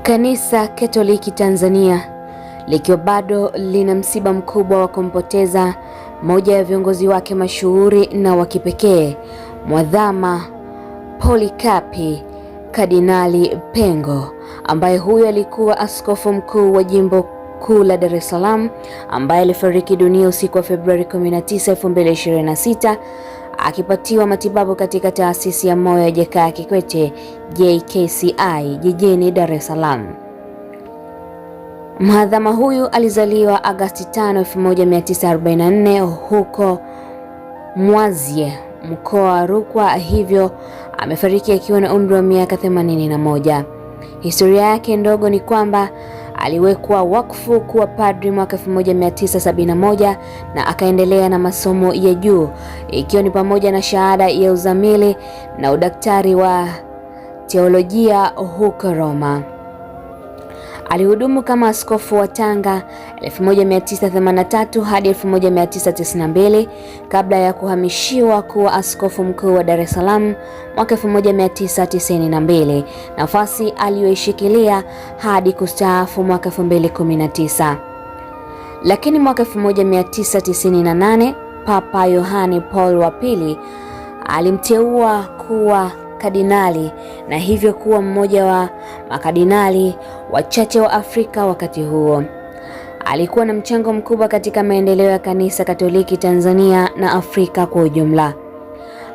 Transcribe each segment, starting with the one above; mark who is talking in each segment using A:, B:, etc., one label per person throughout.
A: Kanisa Katoliki Tanzania likiwa bado lina msiba mkubwa wa kumpoteza moja ya viongozi wake mashuhuri na wa kipekee, Mwadhama Polycarp Kardinali Pengo, ambaye huyo alikuwa askofu mkuu wa jimbo kuu la Dar es Salaam, ambaye alifariki dunia usiku wa Februari 19, 2026 akipatiwa matibabu katika taasisi ya moyo ya Jakaya Kikwete JKCI jijini Dar es Salaam. Mwadhama huyu alizaliwa Agosti 5, 1944 huko Mwazye, mkoa wa Rukwa, hivyo amefariki akiwa na umri wa miaka 81. Historia yake ndogo ni kwamba aliwekwa wakfu kuwa padri mwaka 1971 na akaendelea na masomo ya juu ikiwa ni pamoja na shahada ya uzamili na udaktari wa teolojia huko Roma. Alihudumu kama askofu wa Tanga 1983 hadi 1992 kabla ya kuhamishiwa kuwa askofu mkuu wa Dar es Salaam mwaka 1992, nafasi aliyoishikilia hadi kustaafu mwaka 2019. Lakini mwaka 1998 Papa Yohane Paul wa pili alimteua kuwa kardinali na hivyo kuwa mmoja wa makardinali wachache wa Afrika wakati huo. Alikuwa na mchango mkubwa katika maendeleo ya Kanisa Katoliki Tanzania na Afrika kwa ujumla.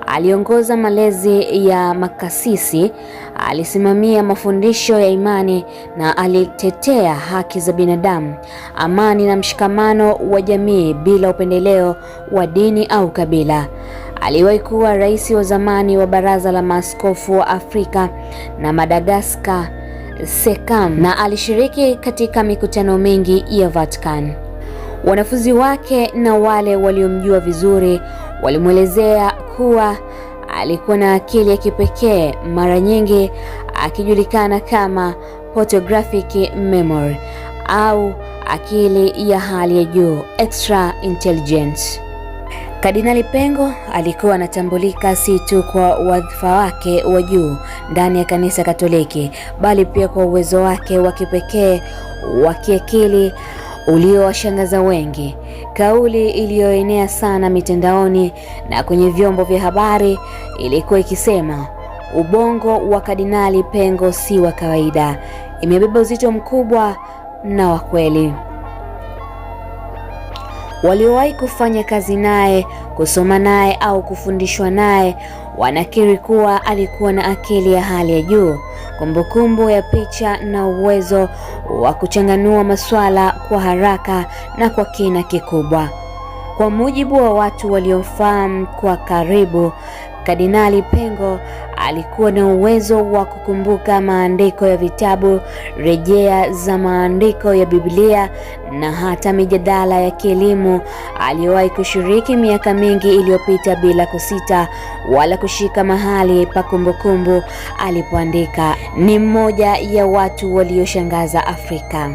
A: Aliongoza malezi ya makasisi, alisimamia mafundisho ya imani na alitetea haki za binadamu, amani na mshikamano wa jamii bila upendeleo wa dini au kabila. Aliwahi kuwa rais wa zamani wa Baraza la Maaskofu wa Afrika na Madagascar SECAM, na alishiriki katika mikutano mingi ya Vatican. Wanafunzi wake na wale waliomjua vizuri walimwelezea kuwa alikuwa na akili ya kipekee, mara nyingi akijulikana kama photographic memory au akili ya hali ya juu, extra intelligence. Kardinali Pengo alikuwa anatambulika si tu kwa wadhifa wake wa juu ndani ya Kanisa Katoliki, bali pia kwa uwezo wake wa kipekee wa kiakili uliowashangaza wengi. Kauli iliyoenea sana mitandaoni na kwenye vyombo vya habari ilikuwa ikisema, ubongo wa Kardinali Pengo si wa kawaida, imebeba uzito mkubwa na wa kweli. Waliowahi kufanya kazi naye, kusoma naye au kufundishwa naye wanakiri kuwa alikuwa na akili ya hali ya juu, kumbukumbu ya picha na uwezo wa kuchanganua masuala kwa haraka na kwa kina kikubwa. Kwa mujibu wa watu waliomfahamu kwa karibu, Kardinali Pengo alikuwa na uwezo wa kukumbuka maandiko ya vitabu, rejea za maandiko ya Biblia na hata mijadala ya kielimu aliyowahi kushiriki miaka mingi iliyopita bila kusita wala kushika mahali pa kumbukumbu alipoandika. Ni mmoja ya watu walioshangaza Afrika.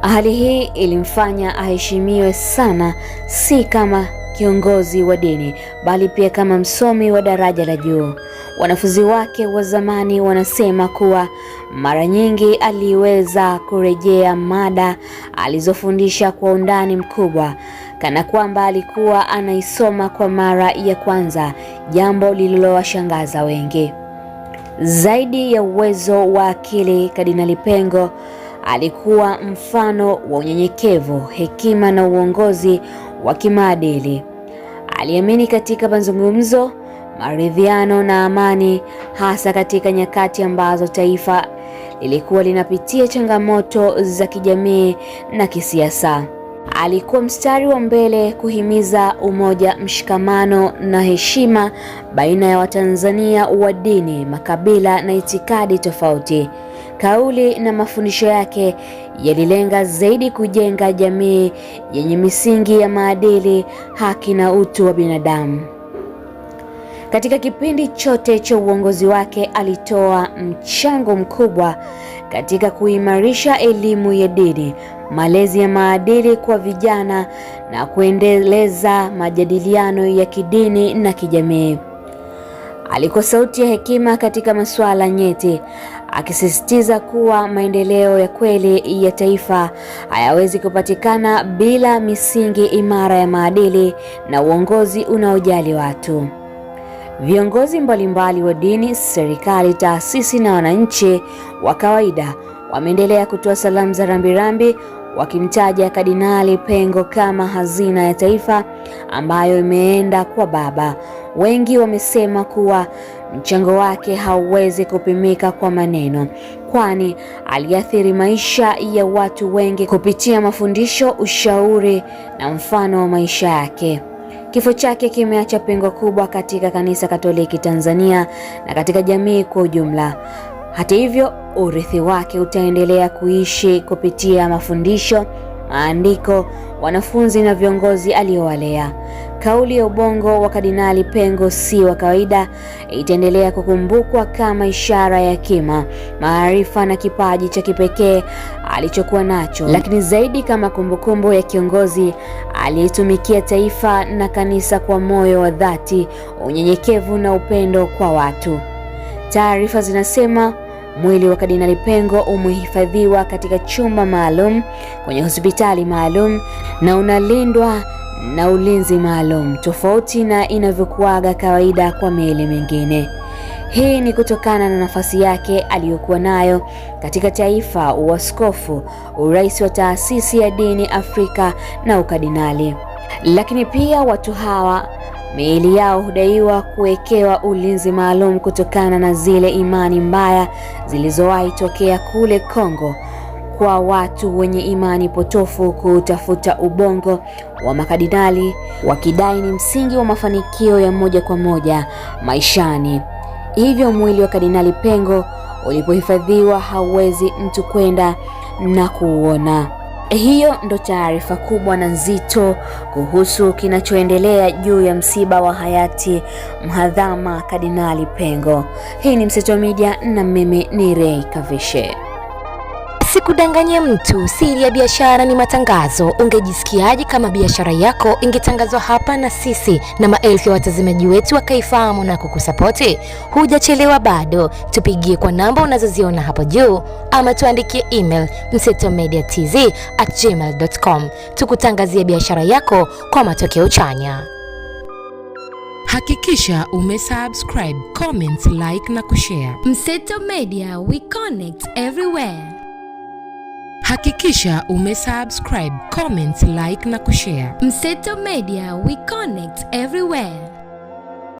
A: Hali hii ilimfanya aheshimiwe sana, si kama kiongozi wa dini bali pia kama msomi wa daraja la juu. Wanafunzi wake wa zamani wanasema kuwa mara nyingi aliweza kurejea mada alizofundisha kwa undani mkubwa, kana kwamba alikuwa anaisoma kwa mara ya kwanza, jambo lililowashangaza wengi. Zaidi ya uwezo wa akili, Kardinali Pengo alikuwa mfano wa unyenyekevu, hekima na uongozi wa kimaadili. Aliamini katika mazungumzo, maridhiano na amani, hasa katika nyakati ambazo taifa lilikuwa linapitia changamoto za kijamii na kisiasa. Alikuwa mstari wa mbele kuhimiza umoja, mshikamano na heshima baina ya Watanzania wa dini, makabila na itikadi tofauti. Kauli na mafundisho yake yalilenga zaidi kujenga jamii yenye misingi ya maadili, haki na utu wa binadamu. Katika kipindi chote cha uongozi wake alitoa mchango mkubwa katika kuimarisha elimu ya dini, malezi ya maadili kwa vijana na kuendeleza majadiliano ya kidini na kijamii. Alikuwa sauti ya hekima katika masuala nyeti, akisisitiza kuwa maendeleo ya kweli ya taifa hayawezi kupatikana bila misingi imara ya maadili na uongozi unaojali watu. Viongozi mbalimbali wa dini, serikali, taasisi na wananchi wa kawaida wameendelea kutoa salamu za rambirambi, wakimtaja Kardinali Pengo kama hazina ya taifa ambayo imeenda kwa Baba. Wengi wamesema kuwa mchango wake hauwezi kupimika kwa maneno, kwani aliathiri maisha ya watu wengi kupitia mafundisho, ushauri na mfano wa maisha yake. Kifo chake kimeacha pengo kubwa katika Kanisa Katoliki Tanzania na katika jamii kwa ujumla. Hata hivyo, urithi wake utaendelea kuishi kupitia mafundisho, maandiko, wanafunzi na viongozi aliowalea. Kauli ya ubongo wa Kardinali Pengo si wa kawaida itaendelea kukumbukwa kama ishara ya hekima, maarifa na kipaji cha kipekee alichokuwa nacho, lakini zaidi kama kumbukumbu ya kiongozi aliyetumikia taifa na kanisa kwa moyo wa dhati, unyenyekevu na upendo kwa watu. Taarifa zinasema mwili wa Kardinali Pengo umehifadhiwa katika chumba maalum kwenye hospitali maalum na unalindwa na ulinzi maalum, tofauti na inavyokuaga kawaida kwa miili mingine. Hii ni kutokana na nafasi yake aliyokuwa nayo katika taifa, uaskofu, urais wa taasisi ya dini Afrika na ukardinali. Lakini pia watu hawa miili yao hudaiwa kuwekewa ulinzi maalum kutokana na zile imani mbaya zilizowahi tokea kule Kongo, kwa watu wenye imani potofu kutafuta ubongo wa makardinali, wakidai ni msingi wa mafanikio ya moja kwa moja maishani. Hivyo mwili wa Kardinali Pengo ulipohifadhiwa hauwezi mtu kwenda na kuuona. Hiyo ndo taarifa kubwa na nzito kuhusu kinachoendelea juu ya msiba wa hayati mhadhama Kardinali Pengo. Hii ni Mseto Media na mimi ni Ray Kavishe.
B: Sikudanganye mtu, siri ya biashara ni matangazo. Ungejisikiaje kama biashara yako ingetangazwa hapa na sisi na maelfu ya watazamaji wetu wakaifahamu na kukusapoti? Hujachelewa bado, tupigie kwa namba unazoziona hapo juu ama tuandikie email msetomediatz@gmail.com, tukutangazie biashara yako kwa matokeo chanya.
C: Hakikisha umesubscribe, comment, like na kushare.
B: Mseto Media, we connect everywhere.
C: Hakikisha umesubscribe, comment, like na kushare.
B: Mseto Media, we connect everywhere.